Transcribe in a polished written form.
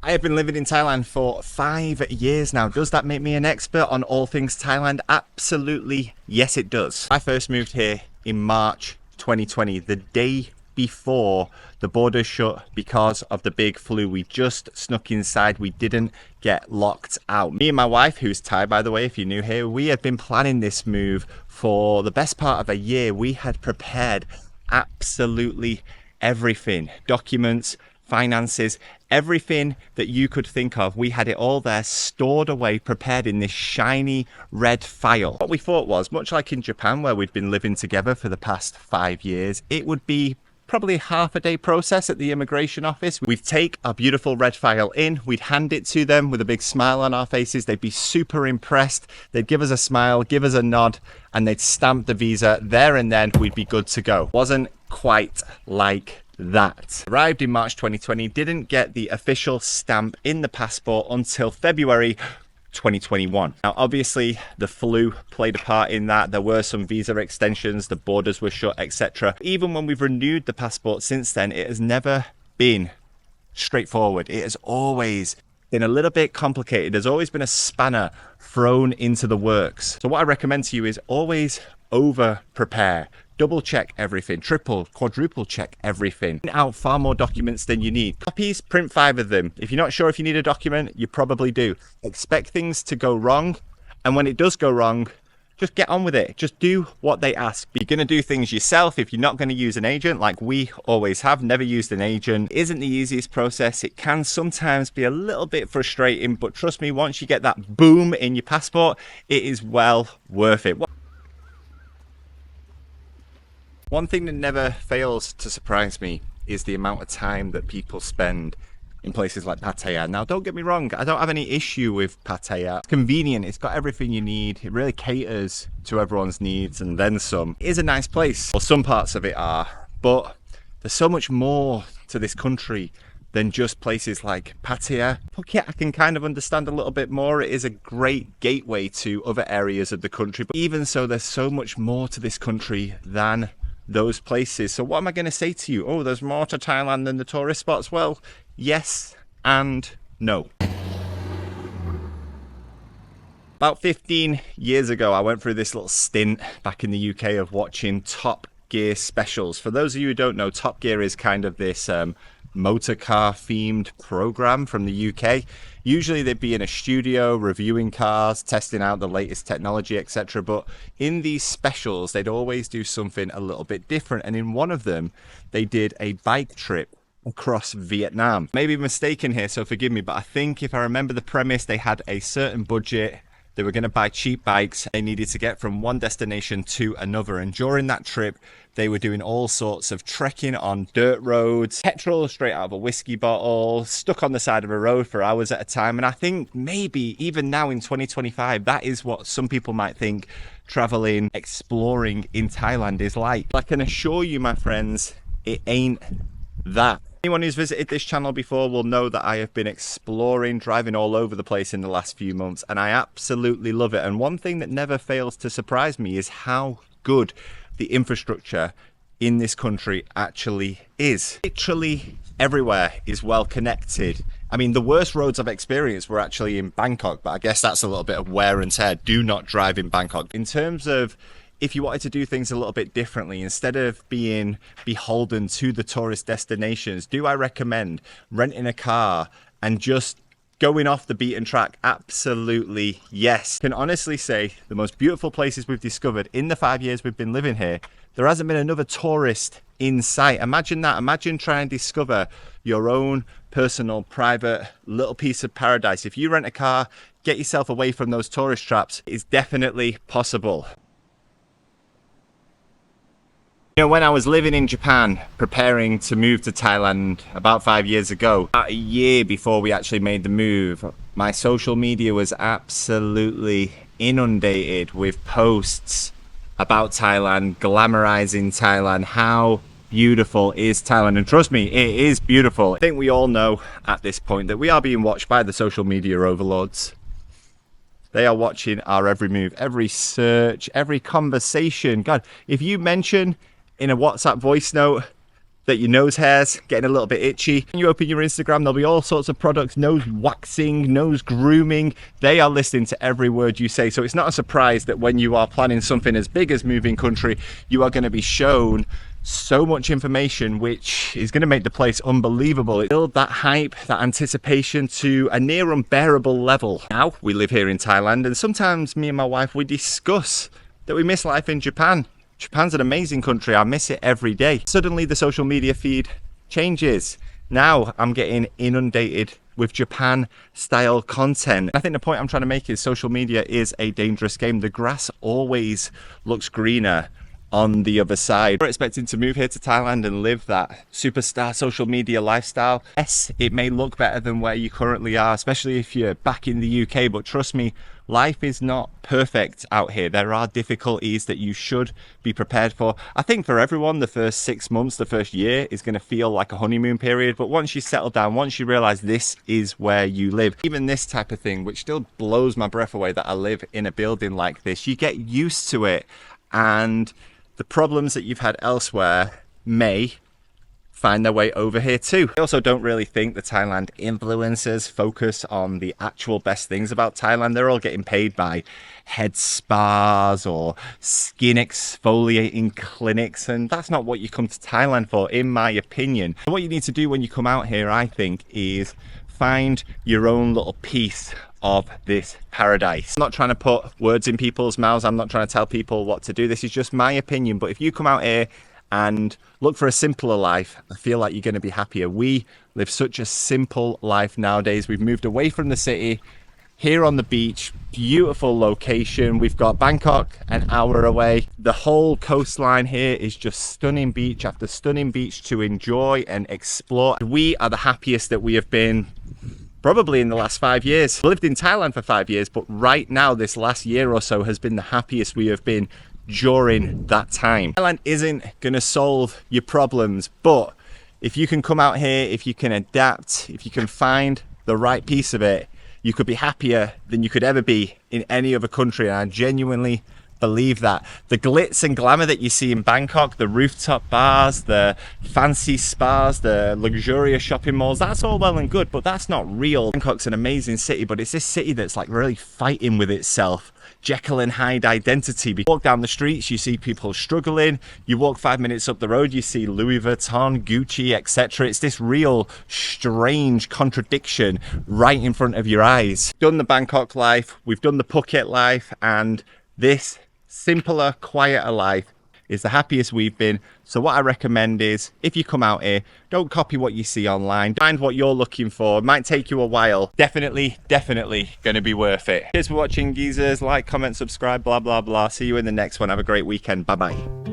I have been living in Thailand for 5 years now. Does that make me an expert on all things Thailand? Absolutely, yes it does. I first moved here in March 2020, the day before the borders shut because of the big flu. We just snuck inside, we didn't get locked out. Me and my wife, who's Thai by the way, if you're new here, we had been planning this move for the best part of a year. We had prepared absolutely everything, documents, finances, everything that you could think of. We had it all there stored away, prepared in this shiny red file. What we thought was, much like in Japan where we'd been living together for the past 5 years, it would be probably half a day process at the immigration office. We'd take our beautiful red file in, we'd hand it to them with a big smile on our faces. They'd be super impressed. They'd give us a smile, give us a nod, and they'd stamp the visa there and then. We'd be good to go. Wasn't quite like that. Arrived in March 2020, didn't get the official stamp in the passport until February 2021. Now obviously the flu played a part in that. There were some visa extensions, the borders were shut, etc. Even when we've renewed the passport since then, it has never been straightforward. It has always been a little bit complicated. There's always been a spanner thrown into the works. So what I recommend to you is always over prepare. Double check everything, triple, quadruple check everything. Print out far more documents than you need. Copies, print 5 of them. If you're not sure if you need a document, you probably do. Expect things to go wrong, and when it does go wrong, just get on with it. Just do what they ask. You're going to do things yourself if you're not going to use an agent, like we always have, never used an agent. It isn't the easiest process. It can sometimes be a little bit frustrating, but trust me, once you get that boom in your passport, it is well worth it. One thing that never fails to surprise me is the amount of time that people spend in places like Pattaya. Now, don't get me wrong, I don't have any issue with Pattaya. It's convenient, it's got everything you need, it really caters to everyone's needs and then some. It is a nice place, or some parts of it are, but there's so much more to this country than just places like Pattaya. Phuket I can kind of understand a little bit more. It is a great gateway to other areas of the country, but even so, there's so much more to this country than those places. So what am I going to say to you? Oh, there's more to Thailand than the tourist spots. Well, yes and no. About 15 years ago, I went through this little stint back in the UK of watching Top Gear specials. For those of you who don't know, Top Gear is kind of this motor car themed program from the UK. Usually they'd be in a studio reviewing cars, testing out the latest technology, etc. But in these specials, they'd always do something a little bit different. And in one of them, they did a bike trip across Vietnam. Maybe mistaken here, so forgive me, but I think if I remember the premise, they had a certain budget. They were going to buy cheap bikes. They needed to get from one destination to another. And during that trip, they were doing all sorts of trekking on dirt roads, petrol straight out of a whiskey bottle, stuck on the side of a road for hours at a time. And I think maybe even now in 2025, that is what some people might think traveling, exploring in Thailand is like. I can assure you, my friends, it ain't that. Anyone who's visited this channel before will know that I have been exploring, driving all over the place in the last few months, and I absolutely love it. And one thing that never fails to surprise me is how good the infrastructure in this country actually is. Literally everywhere is well connected. I mean, the worst roads I've experienced were actually in Bangkok, but I guess that's a little bit of wear and tear. Do not drive in Bangkok. In terms of if you wanted to do things a little bit differently, instead of being beholden to the tourist destinations, do I recommend renting a car and just going off the beaten track? Absolutely yes. I can honestly say the most beautiful places we've discovered in the 5 years we've been living here, there hasn't been another tourist in sight. Imagine that. Imagine trying to discover your own personal, private little piece of paradise. If you rent a car, get yourself away from those tourist traps. It's definitely possible. You know, when I was living in Japan, preparing to move to Thailand about 5 years ago, about a year before we actually made the move, my social media was absolutely inundated with posts about Thailand, glamorizing Thailand, how beautiful is Thailand. And trust me, it is beautiful. I think we all know at this point that we are being watched by the social media overlords. They are watching our every move, every search, every conversation. God, if you mention in a WhatsApp voice note that your nose hair's getting a little bit itchy. When you open your Instagram, there'll be all sorts of products, nose waxing, nose grooming. They are listening to every word you say. So it's not a surprise that when you are planning something as big as moving country, you are going to be shown so much information, which is going to make the place unbelievable. It build that hype, that anticipation to a near unbearable level. Now we live here in Thailand, and sometimes me and my wife, we discuss that we miss life in Japan. Japan's an amazing country. I miss it every day. Suddenly the social media feed changes. Now I'm getting inundated with Japan style content. I think the point I'm trying to make is social media is a dangerous game. The grass always looks greener on the other side. We're expecting to move here to Thailand and live that superstar social media lifestyle. Yes, it may look better than where you currently are, especially if you're back in the UK, but trust me, life is not perfect out here. There are difficulties that you should be prepared for. I think for everyone, the first 6 months, the first year is going to feel like a honeymoon period. But once you settle down, once you realize this is where you live, even this type of thing, which still blows my breath away that I live in a building like this, you get used to it. And the problems that you've had elsewhere may find their way over here too. I also don't really think the Thailand influencers focus on the actual best things about Thailand. They're all getting paid by head spas or skin exfoliating clinics, and that's not what you come to Thailand for, in my opinion. What you need to do when you come out here, I think, is find your own little piece of this paradise. I'm not trying to put words in people's mouths. I'm not trying to tell people what to do. This is just my opinion. But if you come out here and look for a simpler life, I feel like you're going to be happier. We live such a simple life nowadays. We've moved away from the city, here on the beach, beautiful location. We've got Bangkok an hour away. The whole coastline here is just stunning beach after stunning beach to enjoy and explore. We are the happiest that we have been probably in the last 5 years. I lived in Thailand for 5 years, but right now, this last year or so has been the happiest we have been during that time. Thailand isn't gonna solve your problems, but if you can come out here, if you can adapt, if you can find the right piece of it, you could be happier than you could ever be in any other country. And I genuinely believe that. The glitz and glamour that you see in Bangkok, the rooftop bars, the fancy spas, the luxurious shopping malls, that's all well and good, but that's not real. Bangkok's an amazing city, but it's this city that's like really fighting with itself. Jekyll and Hyde identity. You walk down the streets, you see people struggling. You walk 5 minutes up the road, you see Louis Vuitton, Gucci, etc. It's this real strange contradiction right in front of your eyes. We've done the Bangkok life, we've done the Phuket life, and this simpler, quieter life is the happiest we've been. So what I recommend is, if you come out here, don't copy what you see online. Find what you're looking for. It might take you a while. Definitely gonna be worth it. Cheers for watching, geezers. Like, comment, subscribe, blah, blah, blah. See you in the next one. Have a great weekend. Bye-bye.